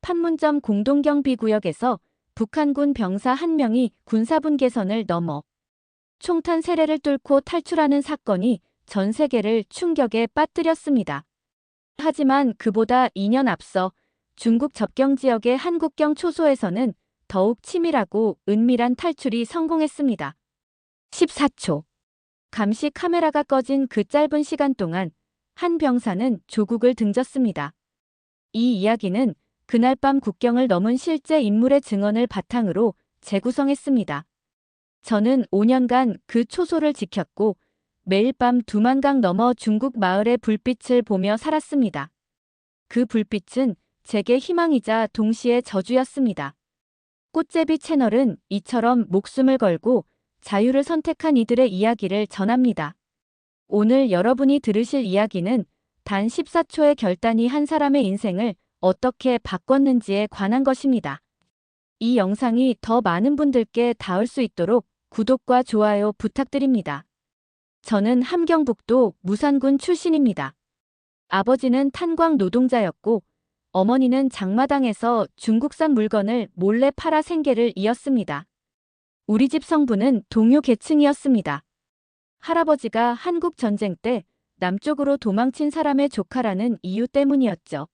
판문점 공동경비구역에서 북한군 병사 1명이 군사분 개선을 넘어 총탄 세례를 뚫고 탈출하는 사건이 전 세계를 충격에 빠뜨렸습니다. 하지만 그보다 2년 앞서 중국 접경 지역의 한국경 초소에서는 더욱 치밀하고 은밀한 탈출이 성공했습니다. 14초. 감시 카메라가 꺼진 그 짧은 시간 동안 한 병사는 조국을 등졌습니다. 이 이야기는 그날 밤 국경을 넘은 실제 인물의 증언을 바탕으로 재구성했습니다. 저는 5년간 그 초소를 지켰고 매일 밤 두만강 너머 중국 마을의 불빛을 보며 살았습니다. 그 불빛은 제게 희망이자 동시에 저주였습니다. 꽃제비 채널은 이처럼 목숨을 걸고 자유를 선택한 이들의 이야기를 전합니다. 오늘 여러분이 들으실 이야기는 단 14초의 결단이 한 사람의 인생을 어떻게 바꿨는지에 관한 것입니다. 이 영상이 더 많은 분들께 닿을 수 있도록 구독과 좋아요 부탁드립니다. 저는 함경북도 무산군 출신입니다. 아버지는 탄광 노동자였고 어머니는 장마당에서 중국산 물건을 몰래 팔아 생계를 이었습니다. 우리 집 성부는 동요 계층이었습니다. 할아버지가 한국 전쟁 때 남쪽으로 도망친 사람의 조카라는 이유 때문이었죠.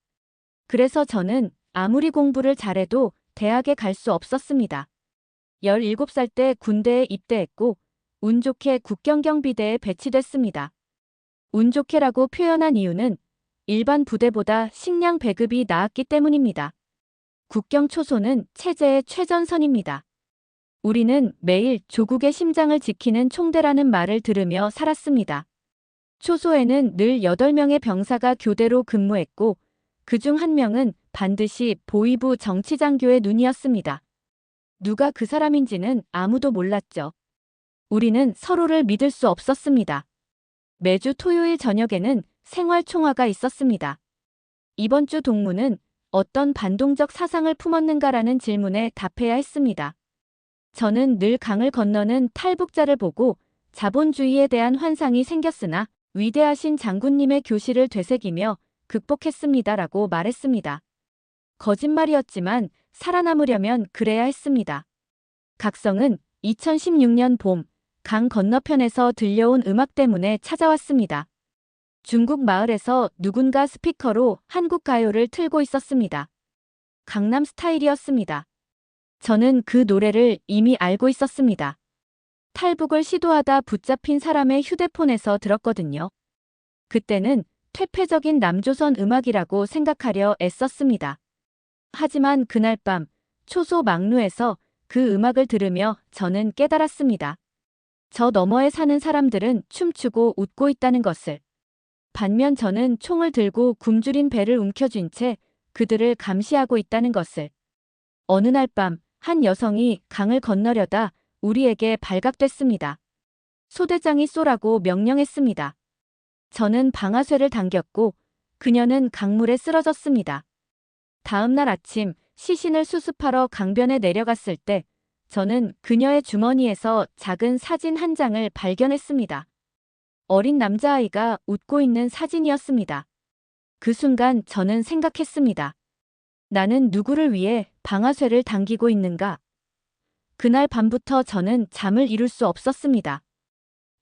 그래서 저는 아무리 공부를 잘해도 대학에 갈 수 없었습니다. 17살 때 군대에 입대했고 운 좋게 국경경비대에 배치됐습니다. 운 좋게라고 표현한 이유는 일반 부대보다 식량 배급이 나았기 때문입니다. 국경 초소는 체제의 최전선입니다. 우리는 매일 조국의 심장을 지키는 총대라는 말을 들으며 살았습니다. 초소에는 늘 8명의 병사가 교대로 근무했고 그중 1명은 반드시 보위부 정치장교의 눈이었습니다. 누가 그 사람인지는 아무도 몰랐죠. 우리는 서로를 믿을 수 없었습니다. 매주 토요일 저녁에는 생활총화가 있었습니다. 이번 주 동무는 어떤 반동적 사상을 품었는가라는 질문에 답해야 했습니다. 저는 늘 강을 건너는 탈북자를 보고 자본주의에 대한 환상이 생겼으나 위대하신 장군님의 교실을 되새기며 극복했습니다라고 말했습니다. 거짓말이었지만 살아남으려면 그래야 했습니다. 각성은 2016년 봄, 강 건너편에서 들려온 음악 때문에 찾아왔습니다. 중국 마을에서 누군가 스피커로 한국 가요를 틀고 있었습니다. 강남 스타일이었습니다. 저는 그 노래를 이미 알고 있었습니다. 탈북을 시도하다 붙잡힌 사람의 휴대폰에서 들었거든요. 그때는 퇴폐적인 남조선 음악이라고 생각하려 애썼습니다. 하지만 그날 밤 초소 막루에서 그 음악을 들으며 저는 깨달았습니다. 저 너머에 사는 사람들은 춤추고 웃고 있다는 것을. 반면 저는 총을 들고 굶주린 배를 움켜쥔 채 그들을 감시하고 있다는 것을. 어느 날 밤 한 여성이 강을 건너려다 우리에게 발각됐습니다. 소대장이 쏘라고 명령했습니다. 저는 방아쇠를 당겼고 그녀는 강물에 쓰러졌습니다. 다음 날 아침 시신을 수습하러 강변에 내려갔을 때 저는 그녀의 주머니에서 작은 사진 한 장을 발견했습니다. 어린 남자아이가 웃고 있는 사진이었습니다. 그 순간 저는 생각했습니다. 나는 누구를 위해 방아쇠를 당기고 있는가? 그날 밤부터 저는 잠을 이룰 수 없었습니다.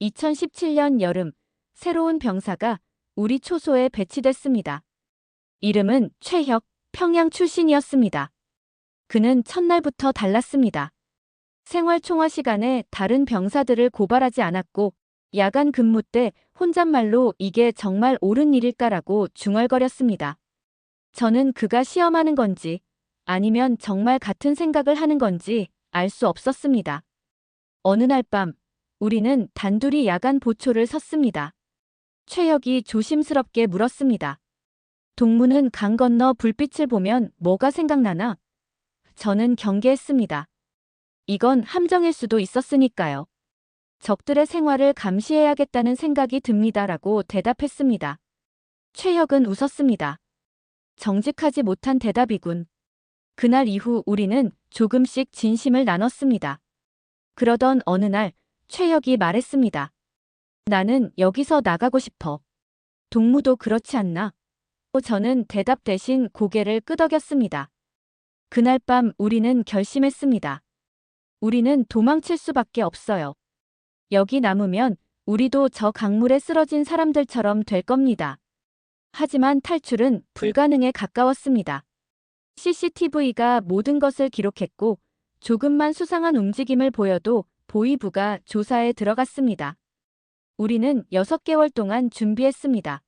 2017년 여름, 새로운 병사가 우리 초소에 배치됐습니다. 이름은 최혁, 평양 출신이었습니다. 그는 첫날부터 달랐습니다. 생활총화 시간에 다른 병사들을 고발하지 않았고 야간 근무 때 혼잣말로 이게 정말 옳은 일일까라고 중얼거렸습니다. 저는 그가 시험하는 건지 아니면 정말 같은 생각을 하는 건지 알 수 없었습니다. 어느 날 밤 우리는 단둘이 야간 보초를 섰습니다. 최혁이 조심스럽게 물었습니다. 동무는 강 건너 불빛을 보면 뭐가 생각나나? 저는 경계했습니다. 이건 함정일 수도 있었으니까요. 적들의 생활을 감시해야겠다는 생각이 듭니다라고 대답했습니다. 최혁은 웃었습니다. 정직하지 못한 대답이군. 그날 이후 우리는 조금씩 진심을 나눴습니다. 그러던 어느 날 최혁이 말했습니다. 나는 여기서 나가고 싶어. 동무도 그렇지 않나? 저는 대답 대신 고개를 끄덕였습니다. 그날 밤 우리는 결심했습니다. 우리는 도망칠 수밖에 없어요. 여기 남으면 우리도 저 강물에 쓰러진 사람들처럼 될 겁니다. 하지만 탈출은 불가능에 가까웠습니다. CCTV가 모든 것을 기록했고 조금만 수상한 움직임을 보여도 보이부가 조사에 들어갔습니다. 우리는 6개월 동안 준비했습니다.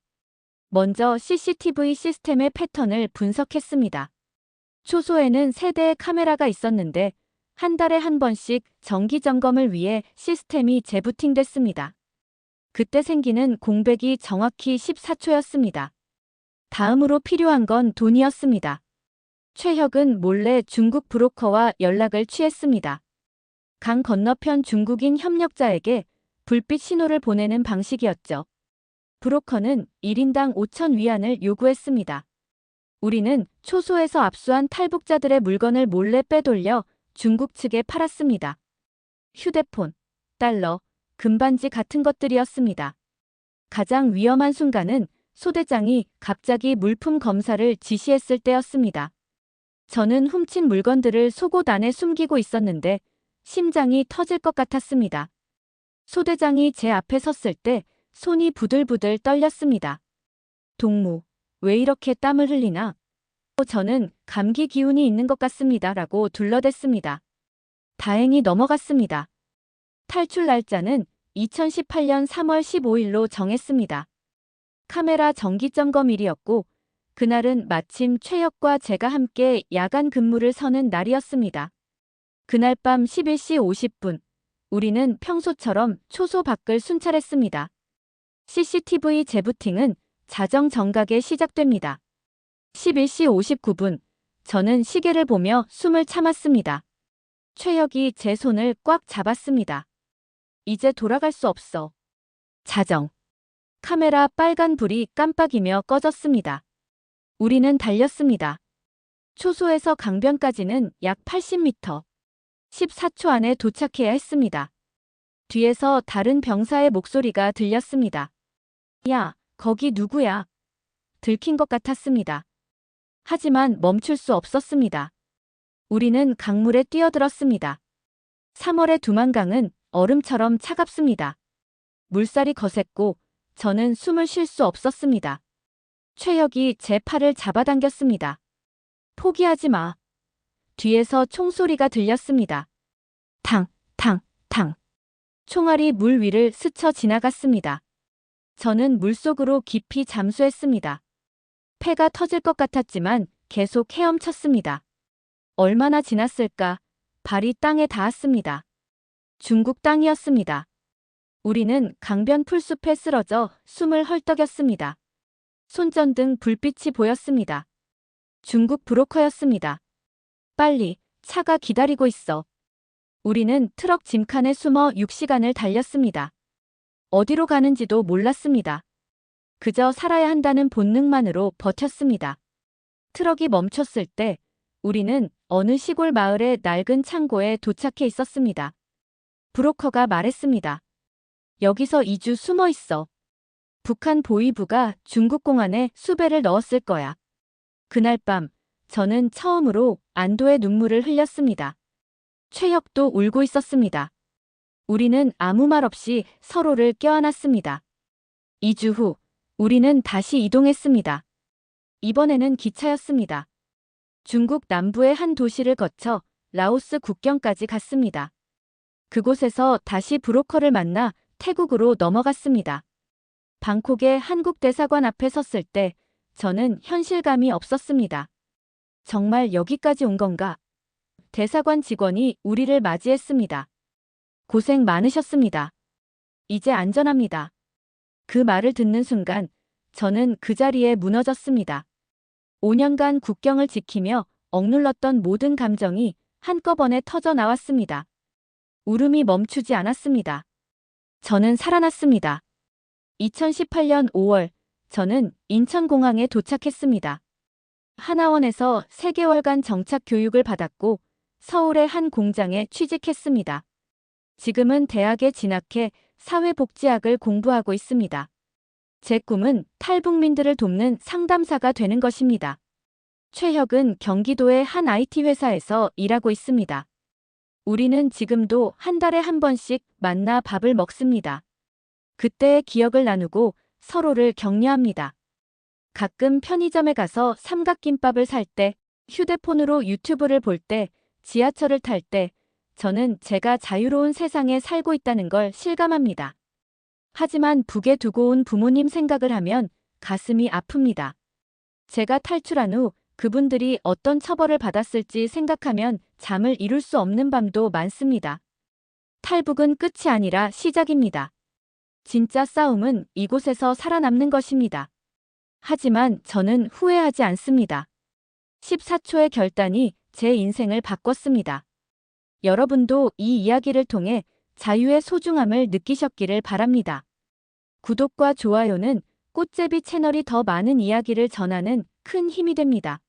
먼저 CCTV 시스템의 패턴을 분석했습니다. 초소에는 3대의 카메라가 있었는데 한 달에 한 번씩 정기 점검을 위해 시스템이 재부팅됐습니다. 그때 생기는 공백이 정확히 14초였습니다. 다음으로 필요한 건 돈이었습니다. 최혁은 몰래 중국 브로커와 연락을 취했습니다. 강 건너편 중국인 협력자에게 불빛 신호를 보내는 방식이었죠. 브로커는 1인당 5천 위안을 요구했습니다. 우리는 초소에서 압수한 탈북자들의 물건을 몰래 빼돌려 중국 측에 팔았습니다. 휴대폰, 달러, 금반지 같은 것들이었습니다. 가장 위험한 순간은 소대장이 갑자기 물품 검사를 지시했을 때였습니다. 저는 훔친 물건들을 속옷 안에 숨기고 있었는데 심장이 터질 것 같았습니다. 소대장이 제 앞에 섰을 때 손이 부들부들 떨렸습니다. 동무, 왜 이렇게 땀을 흘리나? 저는 감기 기운이 있는 것 같습니다. 라고 둘러댔습니다. 다행히 넘어갔습니다. 탈출 날짜는 2018년 3월 15일로 정했습니다. 카메라 정기점검일이었고 그날은 마침 최혁과 제가 함께 야간 근무를 서는 날이었습니다. 그날 밤 11시 50분, 우리는 평소처럼 초소 밖을 순찰했습니다. CCTV 재부팅은 자정 정각에 시작됩니다. 11시 59분, 저는 시계를 보며 숨을 참았습니다. 최혁이 제 손을 꽉 잡았습니다. 이제 돌아갈 수 없어. 자정. 카메라 빨간 불이 깜빡이며 꺼졌습니다. 우리는 달렸습니다. 초소에서 강변까지는 약 80m. 14초 안에 도착해야 했습니다. 뒤에서 다른 병사의 목소리가 들렸습니다. 야, 거기 누구야? 들킨 것 같았습니다. 하지만 멈출 수 없었습니다. 우리는 강물에 뛰어들었습니다. 3월의 두만강은 얼음처럼 차갑습니다. 물살이 거셌고 저는 숨을 쉴 수 없었습니다. 최혁이 제 팔을 잡아당겼습니다. 포기하지 마. 뒤에서 총소리가 들렸습니다. 탕, 탕, 탕. 총알이 물 위를 스쳐 지나갔습니다. 저는 물속으로 깊이 잠수했습니다. 폐가 터질 것 같았지만 계속 헤엄쳤습니다. 얼마나 지났을까? 발이 땅에 닿았습니다. 중국 땅이었습니다. 우리는 강변 풀숲에 쓰러져 숨을 헐떡였습니다. 손전등 불빛이 보였습니다. 중국 브로커였습니다. 빨리, 차가 기다리고 있어. 우리는 트럭 짐칸에 숨어 6시간을 달렸습니다. 어디로 가는지도 몰랐습니다. 그저 살아야 한다는 본능만으로 버텼습니다. 트럭이 멈췄을 때 우리는 어느 시골 마을의 낡은 창고에 도착해 있었습니다. 브로커가 말했습니다. 여기서 2주 숨어 있어. 북한 보위부가 중국 공안에 수배를 넣었을 거야. 그날 밤 저는 처음으로 안도의 눈물을 흘렸습니다. 최혁도 울고 있었습니다. 우리는 아무 말 없이 서로를 껴안았습니다. 2주 후 우리는 다시 이동했습니다. 이번에는 기차였습니다. 중국 남부의 한 도시를 거쳐 라오스 국경까지 갔습니다. 그곳에서 다시 브로커를 만나 태국으로 넘어갔습니다. 방콕의 한국 대사관 앞에 섰을 때 저는 현실감이 없었습니다. 정말 여기까지 온 건가? 대사관 직원이 우리를 맞이했습니다. 고생 많으셨습니다. 이제 안전합니다. 그 말을 듣는 순간 저는 그 자리에 무너졌습니다. 5년간 국경을 지키며 억눌렀던 모든 감정이 한꺼번에 터져 나왔습니다. 울음이 멈추지 않았습니다. 저는 살아났습니다. 2018년 5월, 저는 인천공항에 도착했습니다. 하나원에서 3개월간 정착 교육을 받았고 서울의 한 공장에 취직했습니다. 지금은 대학에 진학해 사회복지학을 공부하고 있습니다. 제 꿈은 탈북민들을 돕는 상담사가 되는 것입니다. 최혁은 경기도의 한 IT 회사에서 일하고 있습니다. 우리는 지금도 한 달에 한 번씩 만나 밥을 먹습니다. 그때의 기억을 나누고 서로를 격려합니다. 가끔 편의점에 가서 삼각김밥을 살 때, 휴대폰으로 유튜브를 볼 때, 지하철을 탈 때, 저는 제가 자유로운 세상에 살고 있다는 걸 실감합니다. 하지만 북에 두고 온 부모님 생각을 하면 가슴이 아픕니다. 제가 탈출한 후 그분들이 어떤 처벌을 받았을지 생각하면 잠을 이룰 수 없는 밤도 많습니다. 탈북은 끝이 아니라 시작입니다. 진짜 싸움은 이곳에서 살아남는 것입니다. 하지만 저는 후회하지 않습니다. 14초의 결단이 제 인생을 바꿨습니다. 여러분도 이 이야기를 통해 자유의 소중함을 느끼셨기를 바랍니다. 구독과 좋아요는 꽃제비 채널이 더 많은 이야기를 전하는 큰 힘이 됩니다.